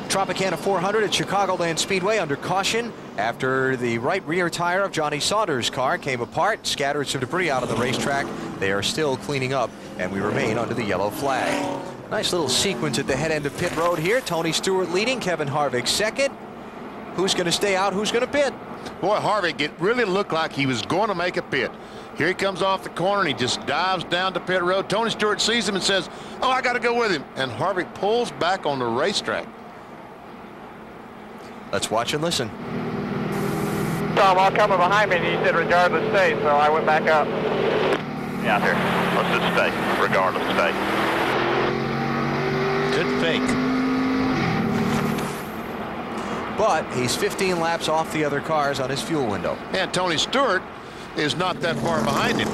Tropicana 400 at Chicagoland Speedway under caution after the right rear tire of Johnny Saunders' car came apart, scattered some debris out on the racetrack. They are still cleaning up, and we remain under the yellow flag. Nice little sequence at the head end of pit road here. Tony Stewart leading, Kevin Harvick second. Who's going to stay out? Who's going to pit? Boy, Harvick, it really looked like he was going to make a pit. Here he comes off the corner, and he just dives down to pit road. Tony Stewart sees him and says, "Oh, I got to go with him." And Harvick pulls back on the racetrack. Let's watch and listen. Tom, all coming behind me, and he said regardless stay, so I went back up. Yeah, here. Let's just stay. Regardless, stay. Good fake. But he's 15 laps off the other cars on his fuel window. And Tony Stewart is not that far behind him.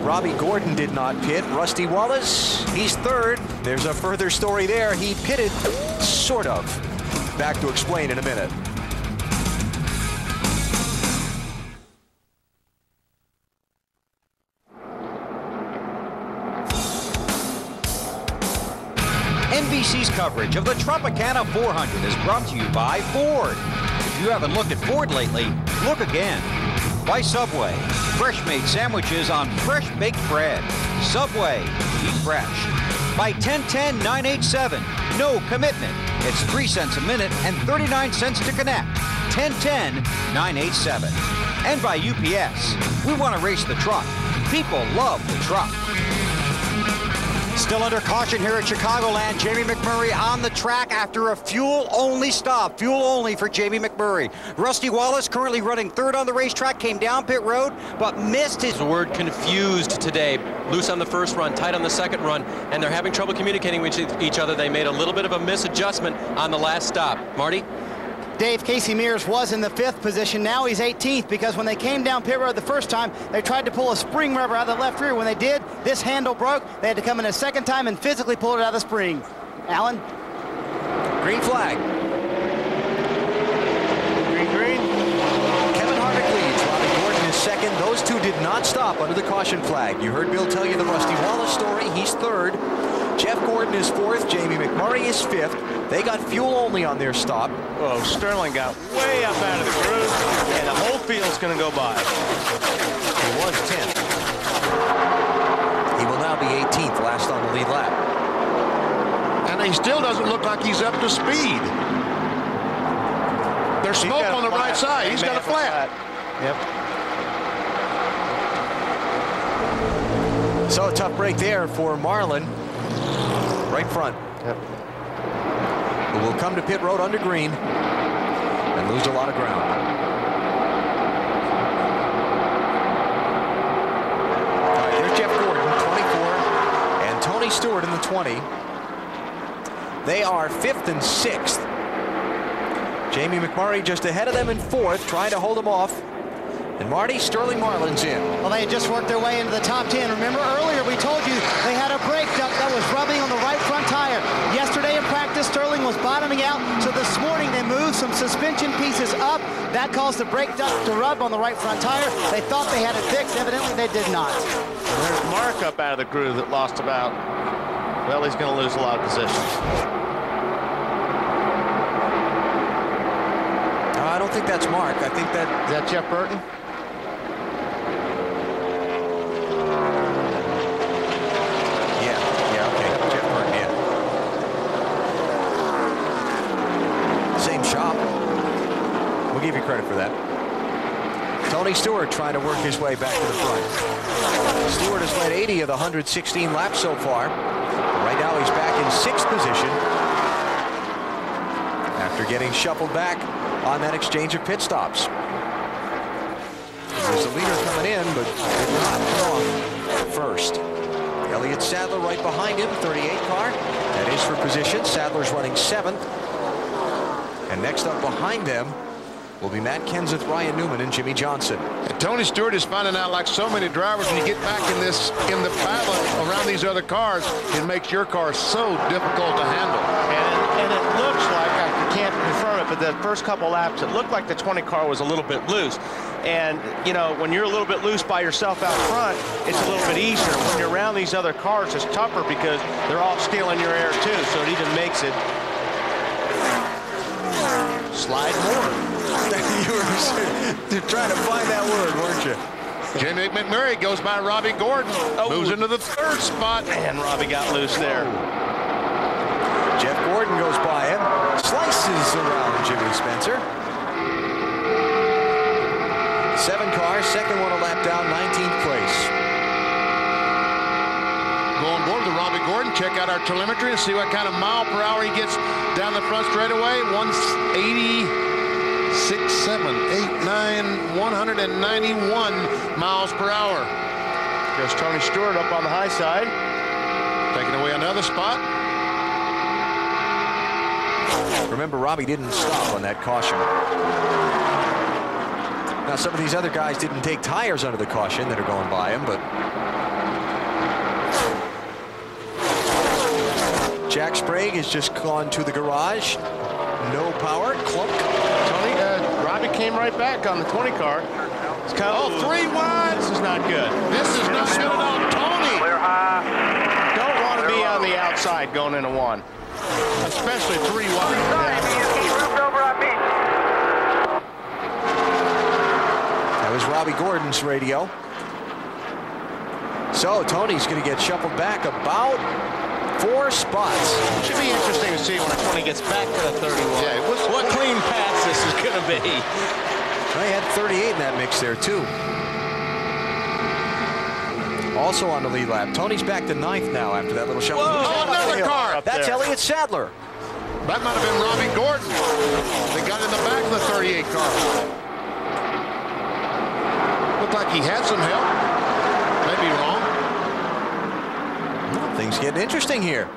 Robbie Gordon did not pit. Rusty Wallace, he's third. There's a further story there. He pitted, sort of. Back to explain in a minute. NBC's coverage of the Tropicana 400 is brought to you by Ford. If you haven't looked at Ford lately, look again. By Subway, fresh-made sandwiches on fresh baked bread. Subway, eat fresh. By 1010-987, no commitment. It's 3 cents a minute and 39 cents to connect. 1010-987. And by UPS, we want to race the truck. People love the truck. Still under caution here at Chicagoland. Jamie McMurray on the track after a fuel-only stop. Fuel only for Jamie McMurray. Rusty Wallace currently running third on the racetrack, came down pit road, but missed his... The word confused today. Loose on the first run, tight on the second run, and they're having trouble communicating with each other. They made a little bit of a misadjustment on the last stop. Marty? Dave, Casey Mears was in the 5th position. Now he's 18th because when they came down pit road the first time, they tried to pull a spring rubber out of the left rear. When they did, this handle broke. They had to come in a second time and physically pull it out of the spring. Alan? Green flag. Green. Kevin Harvick leads. Robbie Gordon is second. Those two did not stop under the caution flag. You heard Bill tell you the Rusty Wallace story. He's third. Jeff Gordon is fourth. Jamie McMurray is fifth. They got fuel only on their stop. Oh, Sterling got way up out of the groove, and the whole field's going to go by. He was 10th. He will now be 18th, last on the lead lap. And he still doesn't look like he's up to speed. There's smoke on the right side. He's got a flat. Yep. So a tough break there for Marlin. Right front. Yep. Who will come to pit road under green and lose a lot of ground. All right, here's Jeff Gordon, 24, and Tony Stewart in the 20. They are 5th and 6th. Jamie McMurray just ahead of them in 4th, trying to hold them off. And Marty, Sterling Marlin's in. Well, they had just worked their way into the top 10. Remember earlier we told you they had a brake duct that was rubbing on the right front tire. Yesterday in practice, Sterling was bottoming out. So this morning they moved some suspension pieces up. That caused the brake duct to rub on the right front tire. They thought they had it fixed. Evidently they did not. There's Mark up out of the groove that lost about, well, he's going to lose a lot of positions. I don't think that's Mark. I think that... Is that Jeff Burton? We'll give you credit for that. Tony Stewart trying to work his way back to the front. Stewart has led 80 of the 116 laps so far. Right now he's back in 6th position after getting shuffled back on that exchange of pit stops. There's a leader coming in, but did not come off first. Elliott Sadler right behind him, 38 car. That is for position. Sadler's running 7th. And next up behind them will be Matt Kenseth, Ryan Newman, and Jimmy Johnson. And Tony Stewart is finding out, like so many drivers, when you get back in the battle around these other cars, it makes your car so difficult to handle. And it looks like, I can't confirm it, but the first couple laps, it looked like the 20 car was a little bit loose. And, you know, when you're a little bit loose by yourself out front, it's a little bit easier. When you're around these other cars, it's tougher because they're all stealing your air, too. So it even makes it slide more. You were trying to find that word, weren't you? Jimmy McMurray goes by Robbie Gordon. Moves into the 3rd spot. And Robbie got loose there. Jeff Gordon goes by him. Slices around Jimmy Spencer. 7 cars, second one a lap down, 19th place. Going board with Robbie Gordon. Check out our telemetry and see what kind of mile per hour he gets down the front straightaway. 186, 7, 8, 9, 191 miles per hour. There's Tony Stewart up on the high side. Taking away another spot. Remember, Robbie didn't stop on that caution. Now, some of these other guys didn't take tires under the caution that are going by him, but Jack Sprague has just gone to the garage. No power. Clunk. Tony, Robbie came right back on the 20 car. It's kind of, 3 wide. This is not good. This is not good at all. Tony. Clear high. Don't want to be on the outside going into 1. Especially 3 wide. He moved over on me. That was Robbie Gordon's radio. So Tony's going to get shuffled back about 4 spots. Should be interesting to see when a 20 gets back to the 31. Yeah, what clean pass this is going to be. They had 38 in that mix there, too. Also on the lead lap. Tony's back to 9th now after that little shuffle. Oh, another car. That's Elliott Sadler. That might have been Robbie Gordon. They got in the back of the 38 car. Looked like he had some help. Maybe wrong. Things getting interesting here.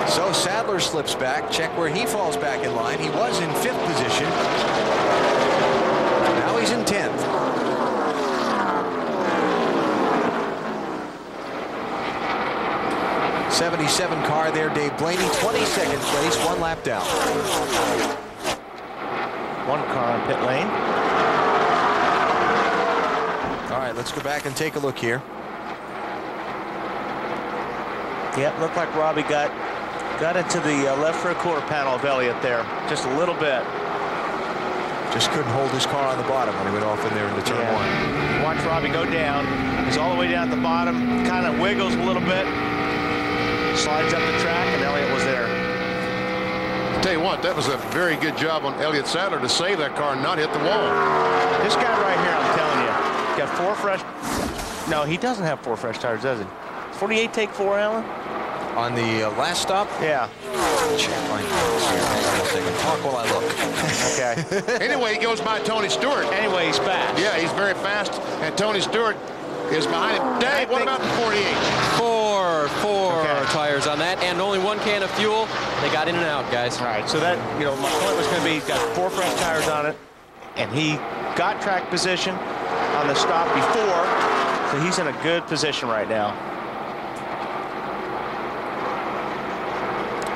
So Sadler slips back. Check where he falls back in line. He was in 5th position. Now he's in 10th. '77 car there, Dave Blaney, 22nd place, 1 lap down. 1 car on pit lane. All right, let's go back and take a look here. Yep, looked like Robbie got into the left rear quarter panel of Elliott there, just a little bit. Just couldn't hold his car on the bottom when he went off in there into turn 1. Watch Robbie go down. He's all the way down at the bottom, kind of wiggles a little bit, slides up the track, and Elliott was there. I'll tell you what, that was a very good job on Elliott Sadler to save that car and not hit the wall. This guy right here, I'm telling you, got 4 fresh. No, he doesn't have 4 fresh tires, does he? 48 take 4, Alan? On the last stop? Yeah. Check my notes here. Hang on a second. Talk while I look. Okay. Anyway, he goes by Tony Stewart. Anyway, he's fast. Yeah, he's very fast, and Tony Stewart is behind him. Dave, what about the 48? 4 tires on that, and only 1 can of fuel. They got in and out, guys. All right, so that, you know, my point was going to be he's got 4 fresh tires on it, and he got track position on the stop before, so he's in a good position right now.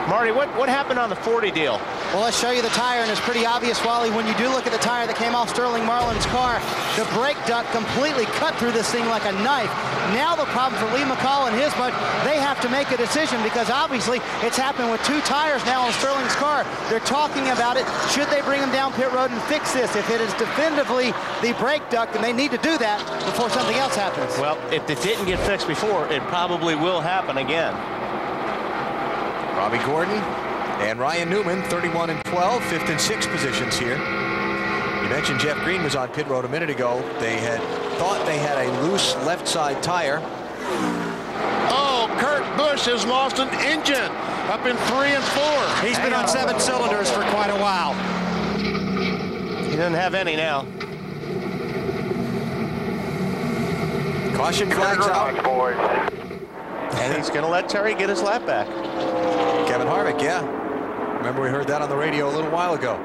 Marty, what happened on the 40 deal? Well, let's show you the tire, and it's pretty obvious, Wally, when you do look at the tire that came off Sterling Marlin's car. The brake duct completely cut through this thing like a knife. Now the problem for Lee McCall and his bunch, they have to make a decision because obviously it's happened with 2 tires now on Sterling's car. They're talking about it. Should they bring him down pit road and fix this? If it is definitively the brake duct, then they need to do that before something else happens. Well, if it didn't get fixed before, it probably will happen again. Robbie Gordon and Ryan Newman, 31 and 12, 5th and 6th positions here. You mentioned Jeff Green was on pit road a minute ago. They had thought they had a loose left side tire. Oh, Kurt Busch has lost an engine up in 3 and 4. He's been on 7 cylinders for quite a while. He doesn't have any now. Caution flags out. Boys. And he's going to let Terry get his lap back. Kevin Harvick, yeah. Remember, we heard that on the radio a little while ago.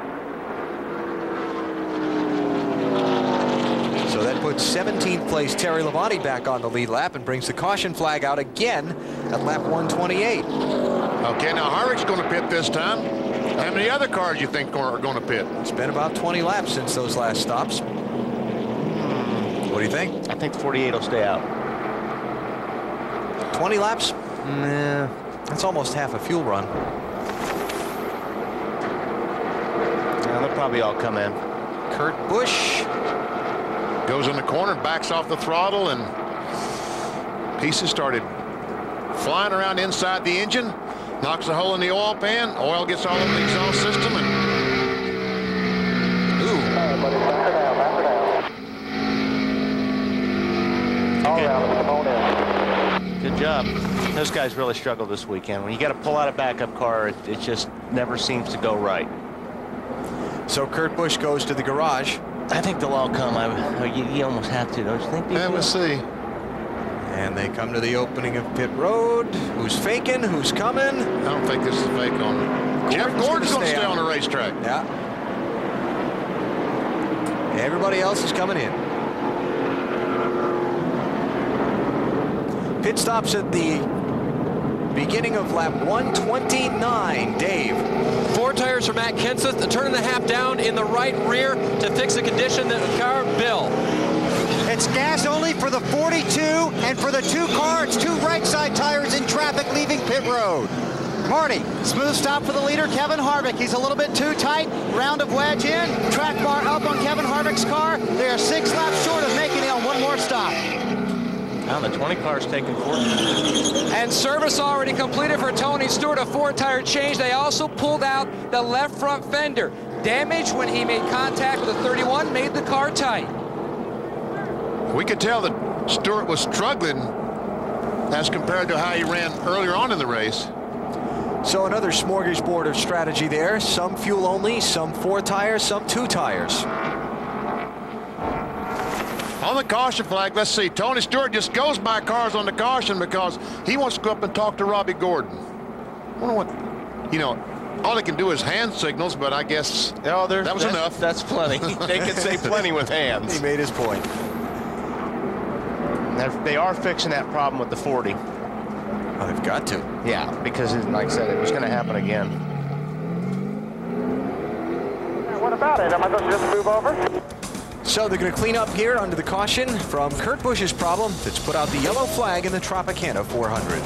So that puts 17th place Terry Labonte back on the lead lap and brings the caution flag out again at lap 128. Okay, now Harvick's going to pit this time. How many other cars you think are going to pit? It's been about 20 laps since those last stops. What do you think? I think 48 will stay out. 20 laps? Nah, that's almost half a fuel run. Yeah, they'll probably all come in. Kurt Busch goes in the corner, backs off the throttle, and pieces started flying around inside the engine. Knocks a hole in the oil pan. Oil gets all over the exhaust system, and Good job. Those guys really struggled this weekend. When you got to pull out a backup car, it just never seems to go right. So Kurt Busch goes to the garage. I think they'll all come. You almost have to, don't you think? yeah, we'll see. And they come to the opening of pit road. Who's faking? Who's coming? I don't think this is fake on. Jeff Gordon's going to stay on the racetrack. Yeah. Everybody else is coming in. Pit stops at the beginning of lap 129. Dave. 4 tires for Matt Kenseth, a turn and a half down in the right rear to fix the condition that the car. Bill. It's gas only for the 42, and for the 2 car, it's 2 right side tires in traffic leaving pit road. Marty, smooth stop for the leader, Kevin Harvick. He's a little bit too tight. Round of wedge in. Track bar up on Kevin Harvick's car. They are 6 laps short of making it on one more stop. Now the 20 car's taking 14. And service already completed for Tony Stewart, a 4-tire change. They also pulled out the left front fender. Damage when he made contact with the 31 made the car tight. We could tell that Stewart was struggling as compared to how he ran earlier on in the race. So another smorgasbord of strategy there. Some fuel only, some 4 tires, some 2 tires. On the caution flag, let's see. Tony Stewart just goes by cars on the caution because he wants to go up and talk to Robbie Gordon. I wonder what, all they can do is hand signals, but I guess that was enough. That's plenty. They can say plenty with hands. He made his point. They are fixing that problem with the 40. Oh, they've got to. Yeah, because like I said, it was going to happen again. What about it? Am I supposed to just move over? So they're going to clean up here under the caution from Kurt Busch's problem that's put out the yellow flag in the Tropicana 400.